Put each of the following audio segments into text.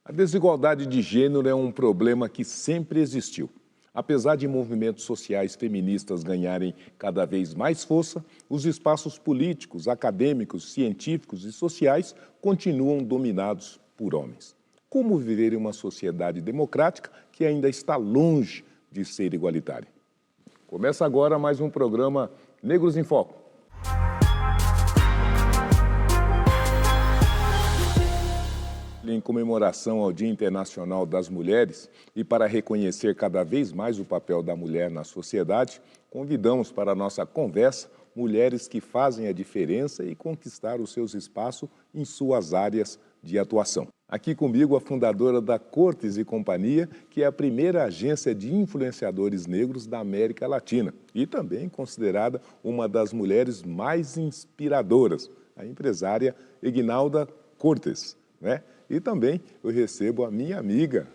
A desigualdade de gênero é um problema que sempre existiu. Apesar de movimentos sociais feministas ganharem cada vez mais força, os espaços políticos, acadêmicos, científicos e sociais continuam dominados por homens. Como viver em uma sociedade democrática que ainda está longe de ser igualitária? Começa agora mais um programa Negros em Foco. Em comemoração ao Dia Internacional das Mulheres e para reconhecer cada vez mais o papel da mulher na sociedade, convidamos para a nossa conversa mulheres que fazem a diferença e conquistaram os seus espaços em suas áreas de atuação. Aqui comigo a fundadora da Cortes e Companhia, que é a primeira agência de influenciadores negros da América Latina e também considerada uma das mulheres mais inspiradoras, a empresária Egnalda Cortes, né? E também eu recebo a minha amiga,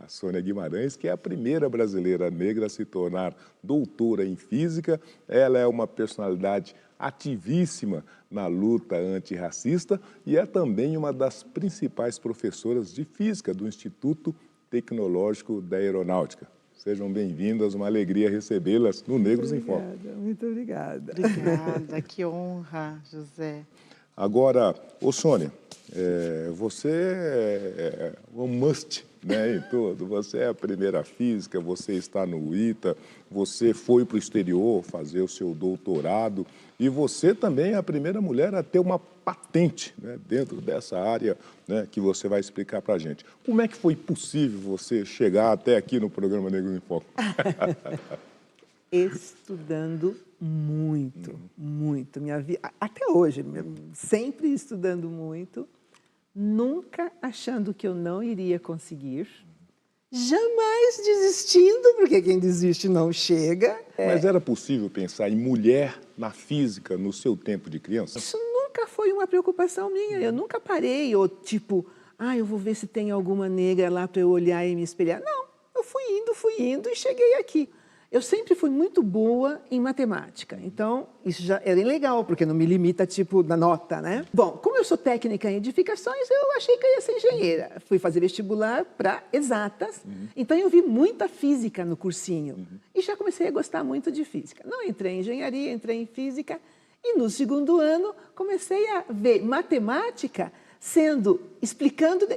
a Sônia Guimarães, que é a primeira brasileira negra a se tornar doutora em física. Ela é uma personalidade ativíssima na luta antirracista e é também uma das principais professoras de física do Instituto Tecnológico da Aeronáutica. Sejam bem-vindas, uma alegria recebê-las no Negros em Foco. Muito obrigada. Obrigada, que honra, José. Agora, Sônia, você é um must, né, em tudo. Você é a primeira física, você está no ITA, você foi para o exterior fazer o seu doutorado e você também é a primeira mulher a ter uma patente, né, dentro dessa área, né, que você vai explicar para a gente. Como é que foi possível você chegar até aqui no programa Negros em Foco? Estudando muito, muito. Minha vida, até hoje, sempre estudando muito, nunca achando que eu não iria conseguir, jamais desistindo, porque quem desiste não chega. Mas era possível pensar em mulher na física no seu tempo de criança? Isso nunca foi uma preocupação minha, eu nunca parei, ou tipo, eu vou ver se tem alguma negra lá para eu olhar e me espelhar. Não, eu fui indo e cheguei aqui. Eu sempre fui muito boa em matemática, então isso já era legal, porque não me limita, tipo, na nota, né? Bom, como eu sou técnica em edificações, eu achei que eu ia ser engenheira. Fui fazer vestibular para exatas, então eu vi muita física no cursinho. E já comecei a gostar muito de física. Não entrei em engenharia, entrei em física, e no segundo ano comecei a ver matemática explicando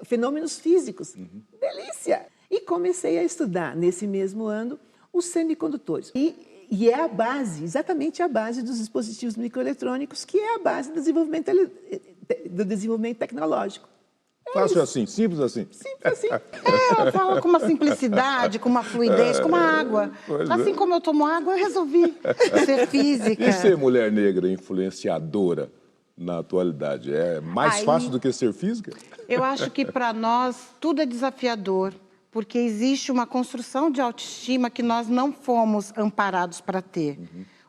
fenômenos físicos. Delícia! E comecei a estudar, nesse mesmo ano, os semicondutores. E é a base, exatamente a base dos dispositivos microeletrônicos, que é a base do desenvolvimento tecnológico. Fácil assim, simples assim. Simples assim. Ela fala com uma simplicidade, com uma fluidez, como a água. Assim como eu tomo água, eu resolvi ser física. E ser mulher negra influenciadora na atualidade é mais fácil do que ser física? Eu acho que para nós tudo é desafiador, porque existe uma construção de autoestima que nós não fomos amparados para ter.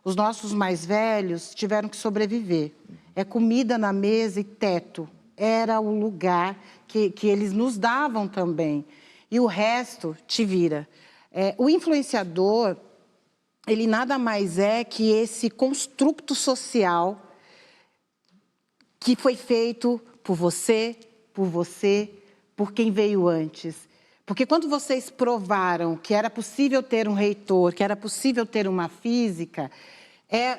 Os nossos mais velhos tiveram que sobreviver. É comida na mesa e teto. Era o lugar que eles nos davam também. E o resto te vira. O influenciador, ele nada mais é que esse construto social que foi feito por você, por quem veio antes. Porque quando vocês provaram que era possível ter um reitor, que era possível ter uma física,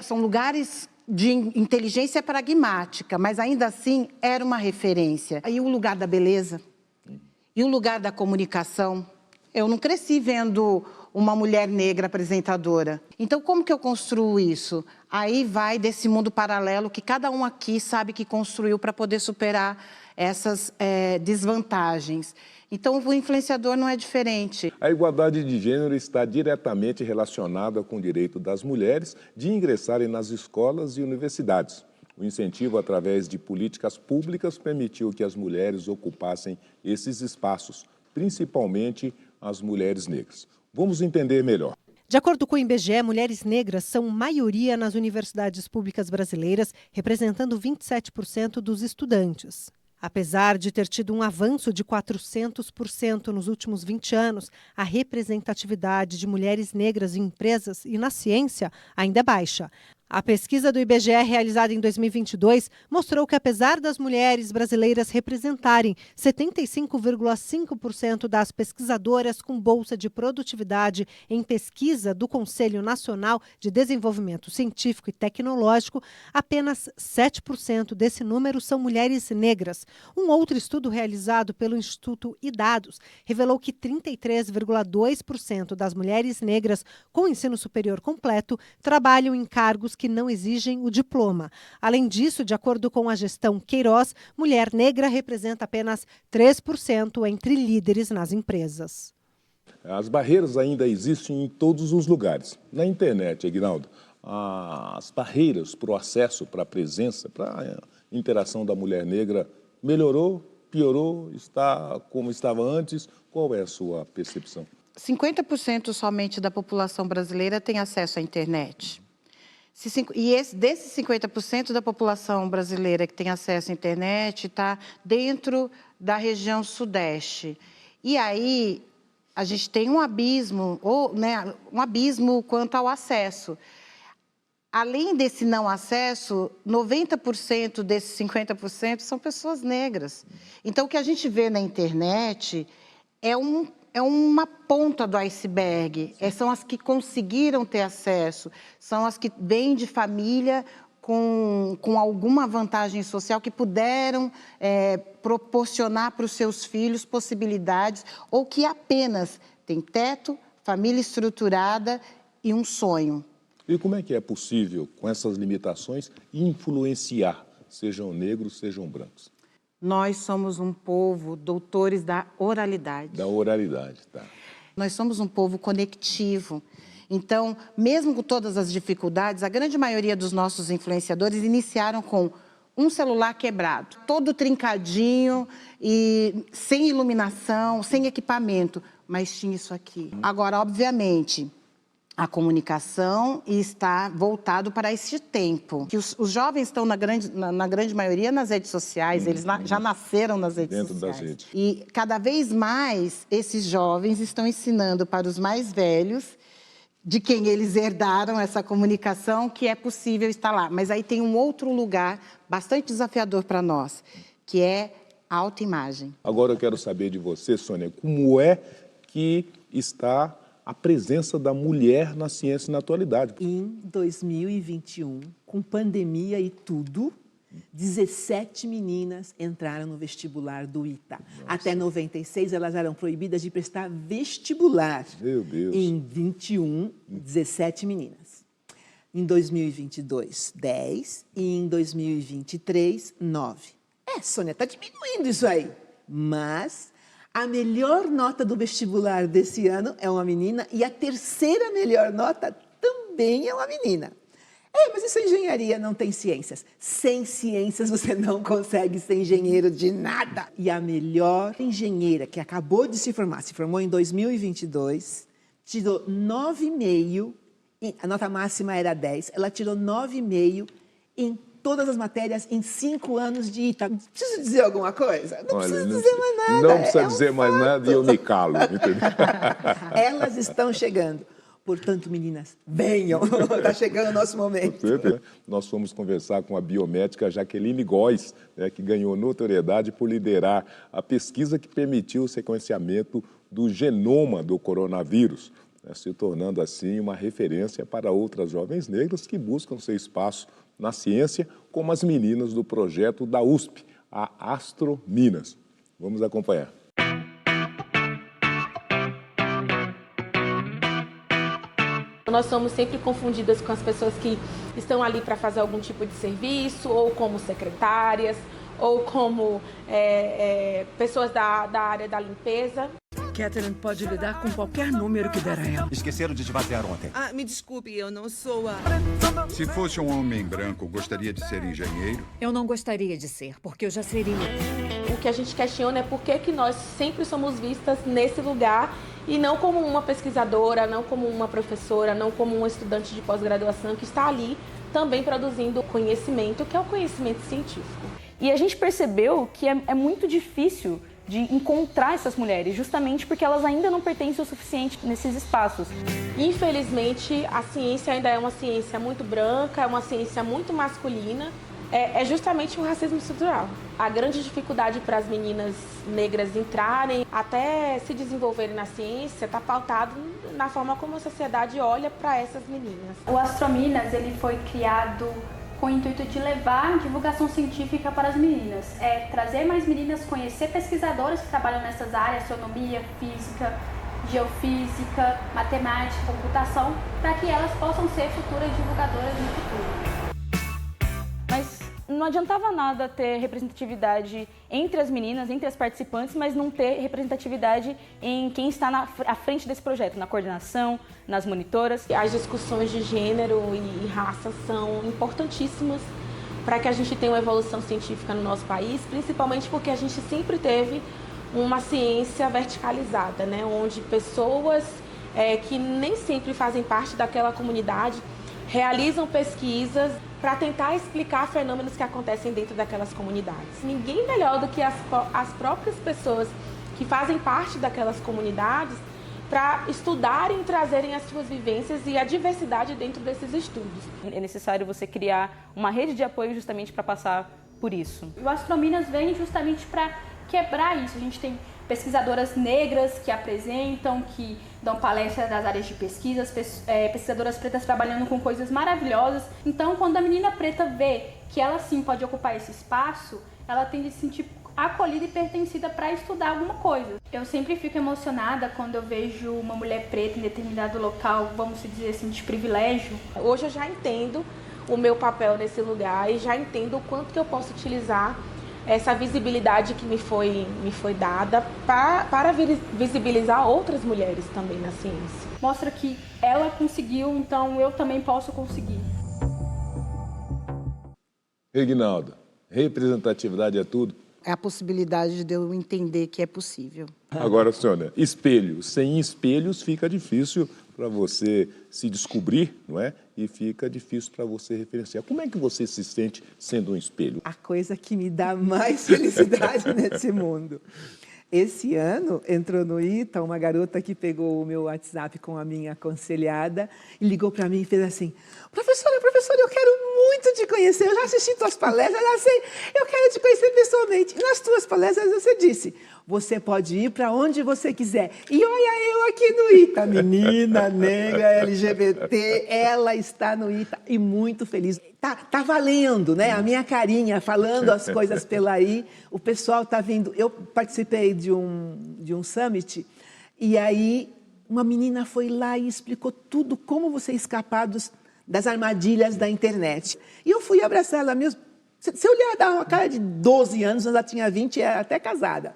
são lugares de inteligência pragmática, mas ainda assim era uma referência. E o lugar da beleza, e o lugar da comunicação. Eu não cresci vendo uma mulher negra apresentadora. Então, como que eu construo isso? Aí vai desse mundo paralelo que cada um aqui sabe que construiu para poder superar essas desvantagens. Então, o influenciador não é diferente. A igualdade de gênero está diretamente relacionada com o direito das mulheres de ingressarem nas escolas e universidades. O incentivo através de políticas públicas permitiu que as mulheres ocupassem esses espaços, principalmente as mulheres negras. Vamos entender melhor. De acordo com o IBGE, mulheres negras são maioria nas universidades públicas brasileiras, representando 27% dos estudantes. Apesar de ter tido um avanço de 400% nos últimos 20 anos, a representatividade de mulheres negras em empresas e na ciência ainda é baixa. A pesquisa do IBGE, realizada em 2022, mostrou que, apesar das mulheres brasileiras representarem 75,5% das pesquisadoras com bolsa de produtividade em pesquisa do Conselho Nacional de Desenvolvimento Científico e Tecnológico, apenas 7% desse número são mulheres negras. Um outro estudo realizado pelo Instituto Idados revelou que 33,2% das mulheres negras com ensino superior completo trabalham em cargos que não exigem o diploma. Além disso, de acordo com a gestão Queiroz, mulher negra representa apenas 3% entre líderes nas empresas. As barreiras ainda existem em todos os lugares. Na internet, Aguinaldo, as barreiras para o acesso, para a presença, para a interação da mulher negra melhorou, piorou, está como estava antes? Qual é a sua percepção? 50% somente da população brasileira tem acesso à internet. Desses 50% da população brasileira que tem acesso à internet está dentro da região sudeste. E aí a gente tem um abismo, um abismo quanto ao acesso. Além desse não acesso, 90% desses 50% são pessoas negras. Então, o que a gente vê na internet é uma ponta do iceberg. São as que conseguiram ter acesso, são as que vêm de família com alguma vantagem social, que puderam proporcionar para os seus filhos possibilidades, ou que apenas têm teto, família estruturada e um sonho. E como é que é possível, com essas limitações, influenciar, sejam negros, sejam brancos? Nós somos um povo doutores da oralidade. Da oralidade, tá. Nós somos um povo conectivo. Então, mesmo com todas as dificuldades, a grande maioria dos nossos influenciadores iniciaram com um celular quebrado, todo trincadinho e sem iluminação, sem equipamento, mas tinha isso aqui. Agora, obviamente, a comunicação está voltado para este tempo. Que os jovens estão, na grande maioria, nas redes sociais, eles já nasceram nas redes Dentro sociais. das redes. E cada vez mais esses jovens estão ensinando para os mais velhos, de quem eles herdaram essa comunicação, que é possível estar lá. Mas aí tem um outro lugar bastante desafiador para nós, que é a autoimagem. Agora eu quero saber de você, Sônia, como é que está a presença da mulher na ciência e na atualidade? Em 2021, com pandemia e tudo, 17 meninas entraram no vestibular do ITA. Nossa. Até 96, elas eram proibidas de prestar vestibular. Meu Deus. Em 21, 17 meninas. Em 2022, 10. E em 2023, 9. Sônia, está diminuindo isso aí. Mas a melhor nota do vestibular desse ano é uma menina e a terceira melhor nota também é uma menina. Mas isso é engenharia, não tem ciências. Sem ciências você não consegue ser engenheiro de nada. E a melhor engenheira que acabou de se formou em 2022, tirou 9,5, a nota máxima era 10, ela tirou 9,5 em todas as matérias em 5 anos de ITA. Preciso dizer alguma coisa? Não precisa dizer mais nada. Não precisa dizer mais nada e eu me calo, entendeu? Elas estão chegando. Portanto, meninas, venham, está chegando o nosso momento. Nós fomos conversar com a biomédica Jaqueline Góes, que ganhou notoriedade por liderar a pesquisa que permitiu o sequenciamento do genoma do coronavírus, se tornando assim uma referência para outras jovens negras que buscam seu espaço na ciência, como as meninas do projeto da USP, a Astro Minas. Vamos acompanhar. Nós somos sempre confundidas com as pessoas que estão ali para fazer algum tipo de serviço, ou como secretárias, ou como pessoas da área da limpeza. Catherine pode lidar com qualquer número que der a ela. Esqueceram de esvaziar ontem. Me desculpe, eu não sou a... Se fosse um homem branco, gostaria de ser engenheiro? Eu não gostaria de ser, porque eu já seria. O que a gente questiona é por que nós sempre somos vistas nesse lugar e não como uma pesquisadora, não como uma professora, não como um estudante de pós-graduação que está ali também produzindo conhecimento, que é o conhecimento científico. E a gente percebeu que é muito difícil de encontrar essas mulheres, justamente porque elas ainda não pertencem o suficiente nesses espaços. Infelizmente, a ciência ainda é uma ciência muito branca, é uma ciência muito masculina. É justamente o racismo estrutural. A grande dificuldade para as meninas negras entrarem, até se desenvolverem na ciência, está pautado na forma como a sociedade olha para essas meninas. O Astrominas ele foi criado com o intuito de levar divulgação científica para as meninas. Trazer mais meninas, conhecer pesquisadoras que trabalham nessas áreas, astronomia, física, geofísica, matemática, computação, para que elas possam ser futuras divulgadoras no futuro. Mas não adiantava nada ter representatividade entre as meninas, entre as participantes, mas não ter representatividade em quem está à frente desse projeto, na coordenação, nas monitoras. As discussões de gênero e raça são importantíssimas para que a gente tenha uma evolução científica no nosso país, principalmente porque a gente sempre teve uma ciência verticalizada, né? Onde pessoas que nem sempre fazem parte daquela comunidade realizam pesquisas para tentar explicar fenômenos que acontecem dentro daquelas comunidades. Ninguém melhor do que as próprias pessoas que fazem parte daquelas comunidades para estudarem e trazerem as suas vivências e a diversidade dentro desses estudos. É necessário você criar uma rede de apoio justamente para passar por isso. O Astrominas vem justamente para quebrar isso. A gente tem pesquisadoras negras que apresentam, que dão palestras das áreas de pesquisa, pesquisadoras pretas trabalhando com coisas maravilhosas. Então, quando a menina preta vê que ela sim pode ocupar esse espaço, ela tem de se sentir acolhida e pertencida para estudar alguma coisa. Eu sempre fico emocionada quando eu vejo uma mulher preta em determinado local, vamos dizer assim, de privilégio. Hoje eu já entendo o meu papel nesse lugar e já entendo o quanto que eu posso utilizar essa visibilidade que me foi dada para visibilizar outras mulheres também na ciência. Mostra que ela conseguiu, então eu também posso conseguir. Reginalda, representatividade é tudo? É a possibilidade de eu entender que é possível. Agora, Sônia, espelho. Sem espelhos fica difícil para você se descobrir, não é? E fica difícil para você referenciar. Como é que você se sente sendo um espelho? A coisa que me dá mais felicidade nesse mundo. Esse ano entrou no ITA uma garota que pegou o meu WhatsApp com a minha aconselhada e ligou para mim e fez assim: professora, eu quero muito te conhecer, eu já assisti tuas palestras, eu já sei, eu quero te conhecer pessoalmente. E nas tuas palestras você disse: você pode ir para onde você quiser. E olha eu aqui no ITA, menina negra, LGBT, ela está no ITA e muito feliz. Tá valendo, né? A minha carinha falando as coisas pela aí, o pessoal tá vindo. Eu participei de um summit e aí uma menina foi lá e explicou tudo, como você escapar das armadilhas da internet. E eu fui abraçar ela mesmo. Se eu olhar, dava uma cara de 12 anos, ela tinha 20 e era até casada.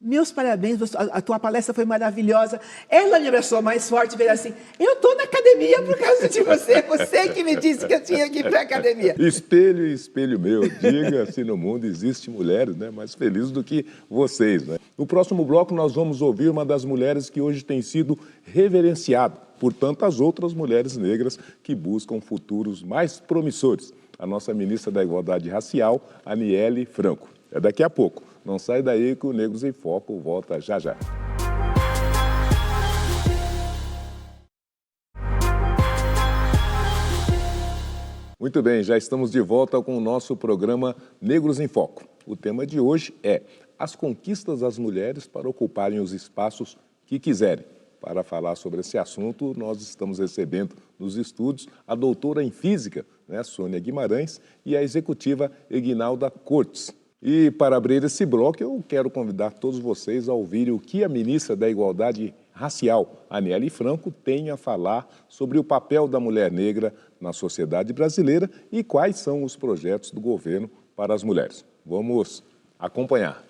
Meus parabéns, a tua palestra foi maravilhosa. Ela me abraçou mais forte e veio assim: eu estou na academia por causa de você. Você que me disse que eu tinha que ir para a academia. Espelho e espelho meu. Diga se no mundo existe mulheres, né, mais felizes do que vocês. Né? No próximo bloco nós vamos ouvir uma das mulheres que hoje tem sido reverenciada por tantas outras mulheres negras que buscam futuros mais promissores. A nossa ministra da Igualdade Racial, Aniele Franco. É daqui a pouco. Não sai daí que o Negros em Foco volta já já. Muito bem, já estamos de volta com o nosso programa Negros em Foco. O tema de hoje é as conquistas das mulheres para ocuparem os espaços que quiserem. Para falar sobre esse assunto, nós estamos recebendo nos estúdios a doutora em Física, né, Sônia Guimarães, e a executiva Eguinalda Cortes. E para abrir esse bloco, eu quero convidar todos vocês a ouvirem o que a ministra da Igualdade Racial, Aniele Franco, tem a falar sobre o papel da mulher negra na sociedade brasileira e quais são os projetos do governo para as mulheres. Vamos acompanhar.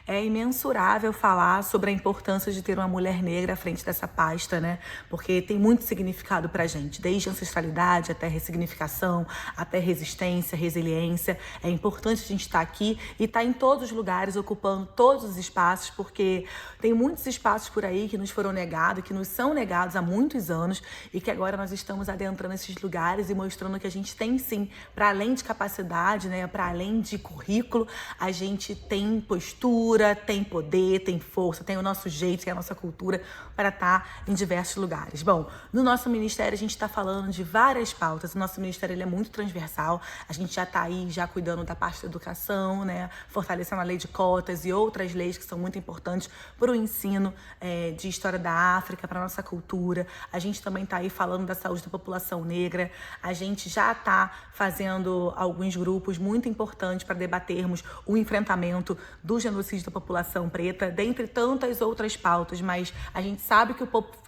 É imensurável falar sobre a importância de ter uma mulher negra à frente dessa pasta, né? Porque tem muito significado pra gente, desde ancestralidade até ressignificação, até resistência, resiliência. É importante a gente estar aqui e estar em todos os lugares, ocupando todos os espaços, porque tem muitos espaços por aí que nos foram negados, que nos são negados há muitos anos e que agora nós estamos adentrando esses lugares e mostrando que a gente tem sim, para além de capacidade, né, para além de currículo, a gente tem postura, tem poder, tem força, tem o nosso jeito, tem a nossa cultura para estar em diversos lugares. Bom, no nosso ministério a gente está falando de várias pautas, o nosso ministério ele é muito transversal, a gente já está aí já cuidando da parte da educação, né, fortalecendo a lei de cotas e outras leis que são muito importantes para o ensino de história da África, para a nossa cultura. A gente também está aí falando da saúde da população negra, a gente já está fazendo alguns grupos muito importantes para debatermos o enfrentamento do genocídio da população preta, dentre tantas outras pautas, mas a gente sabe que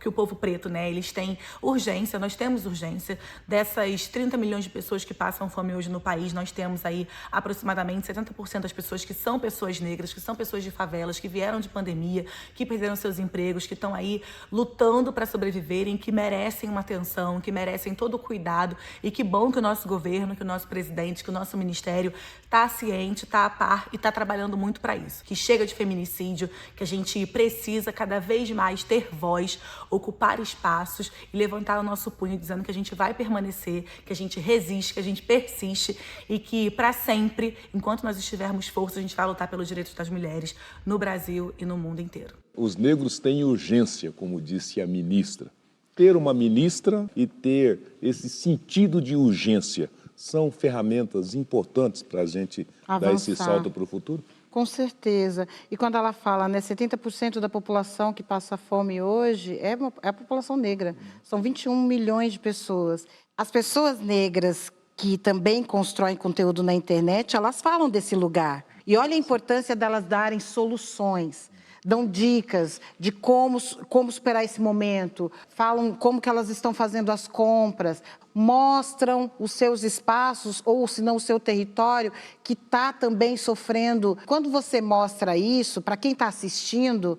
o povo preto, né, eles têm urgência, nós temos urgência. Dessas 30 milhões de pessoas que passam fome hoje no país, nós temos aí aproximadamente 70% das pessoas que são pessoas negras, que são pessoas de favelas, que vieram de pandemia, que perderam seus empregos, que estão aí lutando para sobreviverem, que merecem uma atenção, que merecem todo o cuidado, e que bom que o nosso governo, que o nosso presidente, que o nosso ministério está ciente, está a par e está trabalhando muito para isso. Que chega de feminicídio, que a gente precisa cada vez mais ter voz, ocupar espaços e levantar o nosso punho dizendo que a gente vai permanecer, que a gente resiste, que a gente persiste e que para sempre, enquanto nós estivermos força, a gente vai lutar pelos direitos das mulheres no Brasil e no mundo inteiro. Os negros têm urgência, como disse a ministra. Ter uma ministra e ter esse sentido de urgência são ferramentas importantes para a gente dar esse salto para o futuro? Com certeza. E quando ela fala, né, 70% da população que passa fome hoje é a população negra. São 21 milhões de pessoas. As pessoas negras que também constroem conteúdo na internet, elas falam desse lugar. E olha a importância delas darem soluções. Dão dicas de como superar esse momento, falam como que elas estão fazendo as compras, mostram os seus espaços, ou se não o seu território, que está também sofrendo. Quando você mostra isso, para quem está assistindo,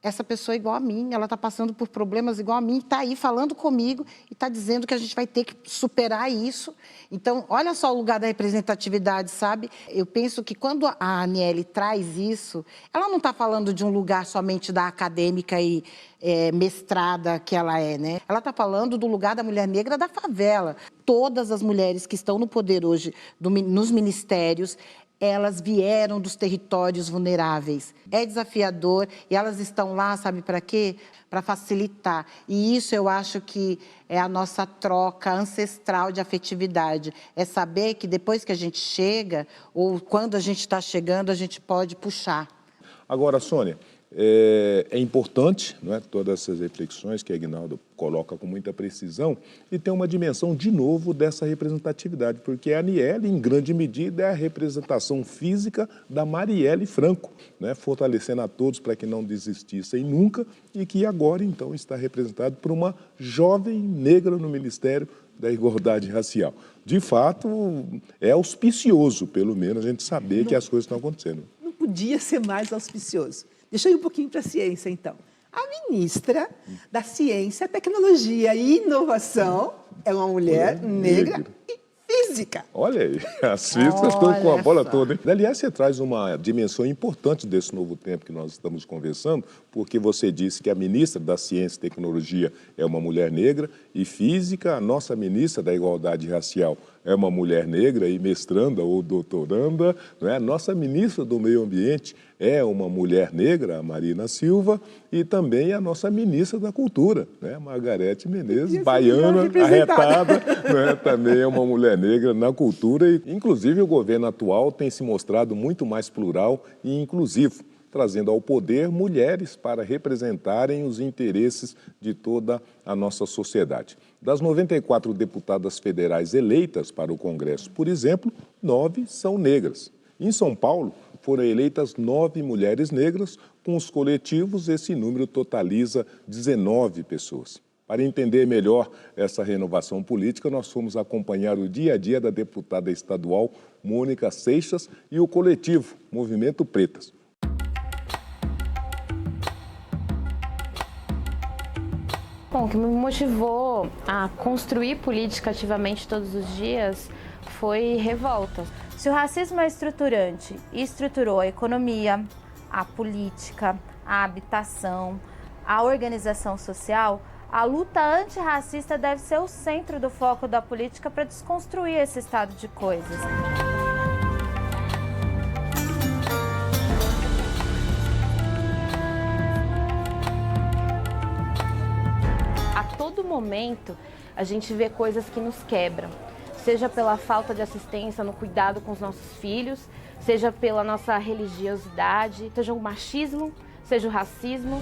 essa pessoa é igual a mim, ela está passando por problemas igual a mim, está aí falando comigo e está dizendo que a gente vai ter que superar isso. Então, olha só o lugar da representatividade, sabe? Eu penso que quando a Aniele traz isso, ela não está falando de um lugar somente da acadêmica e mestrada que ela é, né? Ela está falando do lugar da mulher negra da favela. Todas as mulheres que estão no poder hoje, nos ministérios, elas vieram dos territórios vulneráveis. É desafiador e elas estão lá, sabe para quê? Para facilitar. E isso eu acho que é a nossa troca ancestral de afetividade. É saber que depois que a gente chega, ou quando a gente está chegando, a gente pode puxar. Agora, Sônia, é importante, não é, todas essas reflexões que a Aguinaldo coloca com muita precisão e tem uma dimensão, de novo, dessa representatividade, porque a Aniele, em grande medida, é a representação física da Marielle Franco, né, fortalecendo a todos para que não desistissem nunca e que agora, então, está representado por uma jovem negra no Ministério da Igualdade Racial. De fato, é auspicioso, pelo menos, a gente saber que as coisas estão acontecendo. Não podia ser mais auspicioso. Deixa eu ir um pouquinho para a ciência, então. A ministra da Ciência, Tecnologia e Inovação é uma mulher negra e física. Olha aí, as físicas estão com a bola toda, hein? Aliás, você traz uma dimensão importante desse novo tempo que nós estamos conversando, porque você disse que a ministra da Ciência e Tecnologia é uma mulher negra e física, a nossa ministra da Igualdade Racial é uma mulher negra e mestranda ou doutoranda, não é? A nossa ministra do Meio Ambiente é uma mulher negra, a Marina Silva, e também a nossa ministra da Cultura, né? Margarete Menezes, baiana, arretada, né? Também é uma mulher negra na cultura e, inclusive, o governo atual tem se mostrado muito mais plural e inclusivo, trazendo ao poder mulheres para representarem os interesses de toda a nossa sociedade. Das 94 deputadas federais eleitas para o Congresso, por exemplo, 9 são negras. Em São Paulo, foram eleitas 9 mulheres negras, com os coletivos esse número totaliza 19 pessoas. Para entender melhor essa renovação política, nós fomos acompanhar o dia a dia da deputada estadual Mônica Seixas e o coletivo Movimento Pretas. Bom, o que me motivou a construir política ativamente todos os dias foi revolta. Se o racismo é estruturante e estruturou a economia, a política, a habitação, a organização social, a luta antirracista deve ser o centro do foco da política para desconstruir esse estado de coisas. A todo momento, a gente vê coisas que nos quebram, seja pela falta de assistência no cuidado com os nossos filhos, seja pela nossa religiosidade, seja o machismo, seja o racismo.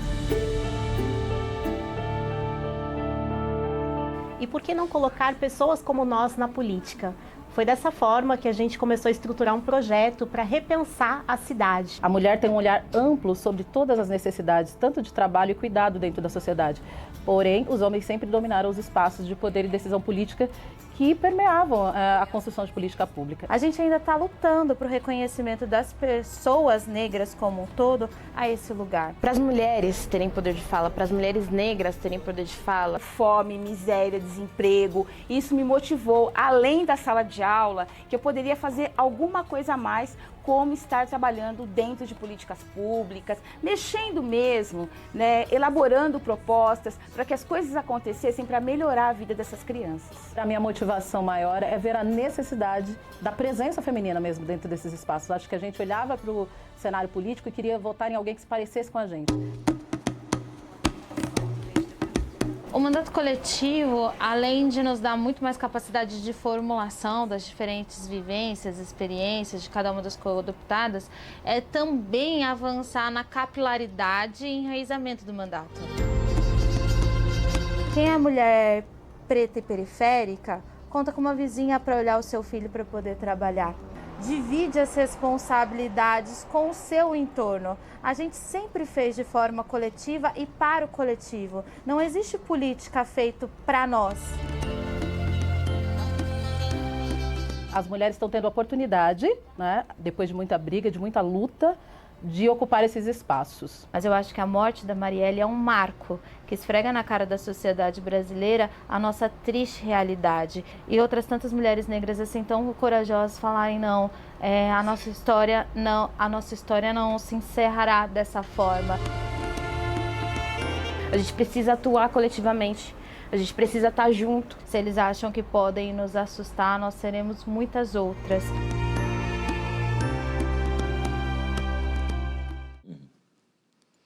E por que não colocar pessoas como nós na política? Foi dessa forma que a gente começou a estruturar um projeto para repensar a cidade. A mulher tem um olhar amplo sobre todas as necessidades, tanto de trabalho e cuidado dentro da sociedade. Porém, os homens sempre dominaram os espaços de poder e decisão política que permeavam a construção de política pública. A gente ainda está lutando para o reconhecimento das pessoas negras como um todo a esse lugar. Para as mulheres terem poder de fala, para as mulheres negras terem poder de fala. Fome, miséria, desemprego, isso me motivou, além da sala de aula, que eu poderia fazer alguma coisa a mais, como estar trabalhando dentro de políticas públicas, mexendo mesmo, né, elaborando propostas para que as coisas acontecessem para melhorar a vida dessas crianças. A minha motivação maior é ver a necessidade da presença feminina mesmo dentro desses espaços. Acho que a gente olhava para o cenário político e queria votar em alguém que se parecesse com a gente. O mandato coletivo, além de nos dar muito mais capacidade de formulação das diferentes vivências, experiências de cada uma das co-deputadas, é também avançar na capilaridade e enraizamento do mandato. Quem é mulher preta e periférica, conta com uma vizinha para olhar o seu filho para poder trabalhar. Divide as responsabilidades com o seu entorno. A gente sempre fez de forma coletiva e para o coletivo. Não existe política feita para nós. As mulheres estão tendo a oportunidade, né, depois de muita briga, de muita luta, de ocupar esses espaços. Mas eu acho que a morte da Marielle é um marco que esfrega na cara da sociedade brasileira a nossa triste realidade. E outras tantas mulheres negras assim tão corajosas falarem não, a nossa história não se encerrará dessa forma. A gente precisa atuar coletivamente. A gente precisa estar junto. Se eles acham que podem nos assustar, nós seremos muitas outras.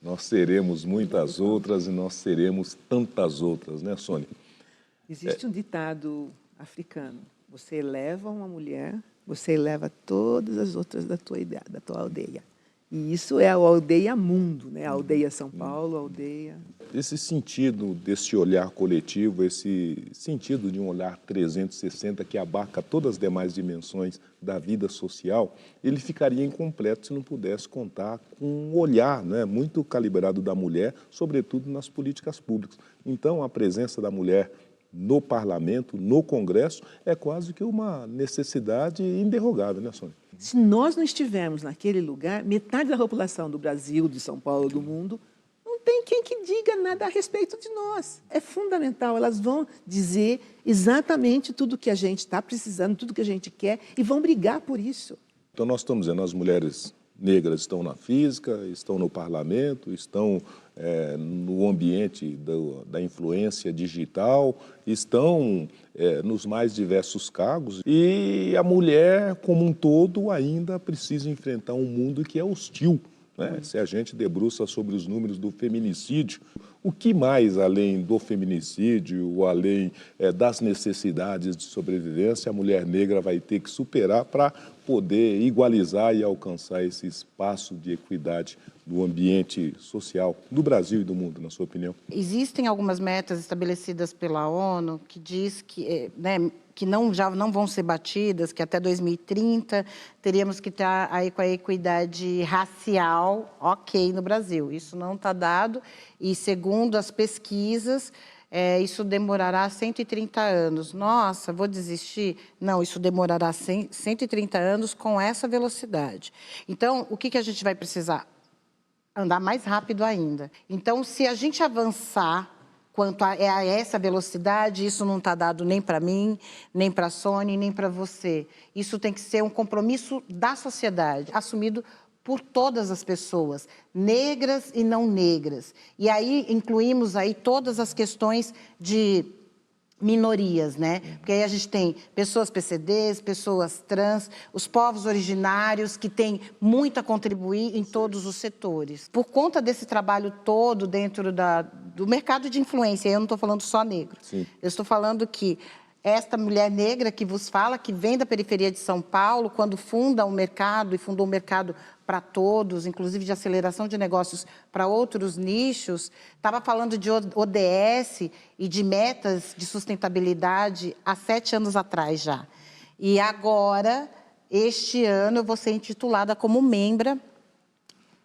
Nós seremos muitas outras e nós seremos tantas outras, né, Sônia? Existe um ditado africano: você eleva uma mulher, você eleva todas as outras da tua aldeia. E isso é a aldeia mundo, né? A aldeia São Paulo, a aldeia... Esse sentido desse olhar coletivo, esse sentido de um olhar 360 que abarca todas as demais dimensões da vida social, ele ficaria incompleto se não pudesse contar com um olhar, né, muito calibrado da mulher, sobretudo nas políticas públicas. Então, a presença da mulher no parlamento, no Congresso, é quase que uma necessidade inderrogável, né, Sônia? Se nós não estivermos naquele lugar, metade da população do Brasil, de São Paulo, do mundo, não tem quem que diga nada a respeito de nós. É fundamental, elas vão dizer exatamente tudo que a gente está precisando, tudo que a gente quer, e vão brigar por isso. Então, nós estamos dizendo, as mulheres negras estão na física, estão no parlamento, estão no ambiente da influência digital, estão nos mais diversos cargos, e a mulher, como um todo, ainda precisa enfrentar um mundo que é hostil, né? Se a gente debruça sobre os números do feminicídio, o que mais, além do feminicídio, além das necessidades de sobrevivência, a mulher negra vai ter que superar para poder igualizar e alcançar esse espaço de equidade no ambiente social do Brasil e do mundo, na sua opinião? Existem algumas metas estabelecidas pela ONU que diz que, que já não vão ser batidas, que até 2030 teríamos que estar aí com a equidade racial, ok, no Brasil. Isso não está dado e, segundo as pesquisas, isso demorará 130 anos. Nossa, vou desistir? Não, isso demorará 130 anos com essa velocidade. Então, o que a gente vai precisar? Andar mais rápido ainda. Então, se a gente avançar quanto a essa velocidade, isso não está dado nem para mim, nem para a Sônia, nem para você. Isso tem que ser um compromisso da sociedade, assumido por todas as pessoas, negras e não negras. E aí incluímos aí todas as questões de minorias, né? Porque aí a gente tem pessoas PCDs, pessoas trans, os povos originários, que têm muito a contribuir em todos os setores. Por conta desse trabalho todo dentro do mercado de influência, eu não estou falando só negro. Sim. Eu estou falando que esta mulher negra que vos fala, que vem da periferia de São Paulo, quando funda um mercado, e fundou um mercado para todos, inclusive de aceleração de negócios para outros nichos, estava falando de ODS e de metas de sustentabilidade há 7 anos atrás já. E agora, este ano, eu vou ser intitulada como membra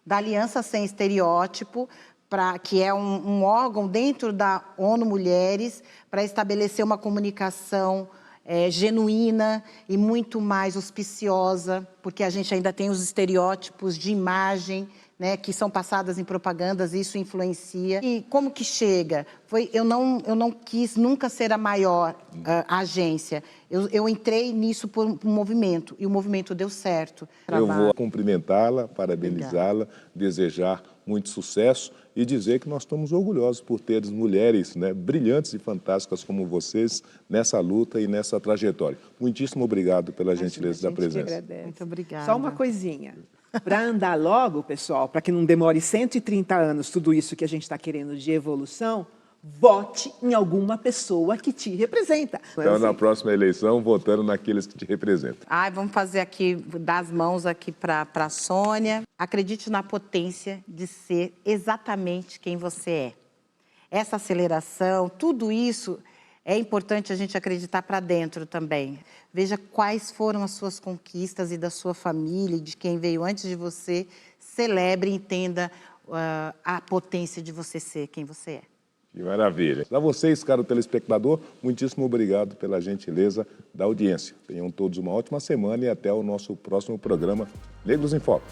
da Aliança Sem Estereótipo, que é um órgão dentro da ONU Mulheres, para estabelecer uma comunicação genuína e muito mais auspiciosa, porque a gente ainda tem os estereótipos de imagem, né, que são passadas em propagandas, e isso influencia. E como que chega? Eu não quis nunca ser a maior agência. Eu entrei nisso por um movimento, e o movimento deu certo. Eu vou cumprimentá-la, parabenizá-la, desejar muito sucesso e dizer que nós estamos orgulhosos por ter mulheres, né, brilhantes e fantásticas como vocês nessa luta e nessa trajetória. Muitíssimo obrigado pela gentileza da presença. Muito obrigada. Só uma coisinha. Para andar logo, pessoal, para que não demore 130 anos tudo isso que a gente está querendo de evolução, vote em alguma pessoa que te representa. Então, na próxima eleição, votando naqueles que te representam. Vamos fazer aqui, dar as mãos aqui para a Sônia. Acredite na potência de ser exatamente quem você é. Essa aceleração, tudo isso é importante a gente acreditar para dentro também. Veja quais foram as suas conquistas e da sua família, e de quem veio antes de você. Celebre e entenda a potência de você ser quem você é. Que maravilha. Para vocês, caro telespectador, muitíssimo obrigado pela gentileza da audiência. Tenham todos uma ótima semana e até o nosso próximo programa Negros em Foco.